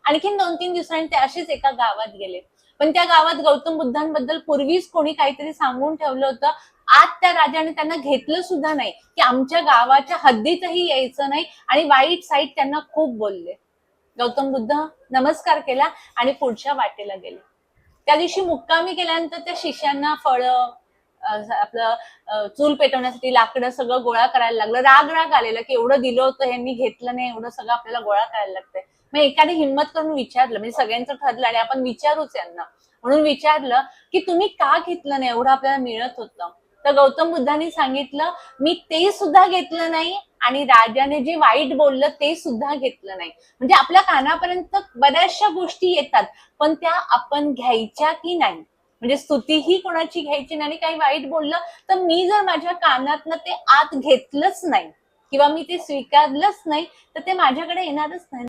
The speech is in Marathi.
आणखीन 2-3 दिवसांनी ते असेच एका गावात गेले. पण त्या गावात गौतम बुद्धांबद्दल पूर्वीच कोणी काहीतरी सांगून ठेवलं होतं. आज त्या राजाने त्यांना घेतलं सुद्धा नाही, की आमच्या गावाच्या हद्दीतही यायचं नाही, आणि वाईट साईट त्यांना खूप बोलले. गौतम बुद्ध नमस्कार केला आणि पुढच्या वाटेला गेले. त्या दिवशी मुक्कामी केल्यानंतर त्या शिष्यांना फळं, आपलं चूल पेटवण्यासाठी लाकडं सगळं गोळा करायला लागलं. राग राग आलेला की एवढं दिलं होतं, ह्यांनी घेतलं नाही, एवढं सगळं आपल्याला गोळा करायला लागतंय. मग एकाने हिंमत करून विचारलं, म्हणजे सगळ्यांचं ठरलं आणि आपण विचारूच यांना, म्हणून विचारलं की तुम्ही का घेतलं नाही, एवढं आपल्याला मिळत होतं. तर गौतम बुद्धांनी सांगितलं, मी ते सुद्धा घेतलं नाही आणि राजाने जे वाईट बोललं ते सुद्धा घेतलं नाही. म्हणजे आपल्या कानापर्यंत बऱ्याचशा गोष्टी येतात, पण त्या आपण घ्यायच्या की नाही. म्हणजे स्तुतीही कोणाची घ्यायची नाही, आणि काही वाईट बोललं तर मी जर माझ्या कानातनं ते आत घेतलंच नाही किंवा मी ते स्वीकारलंच नाही, तर ते माझ्याकडे येणारच नाही.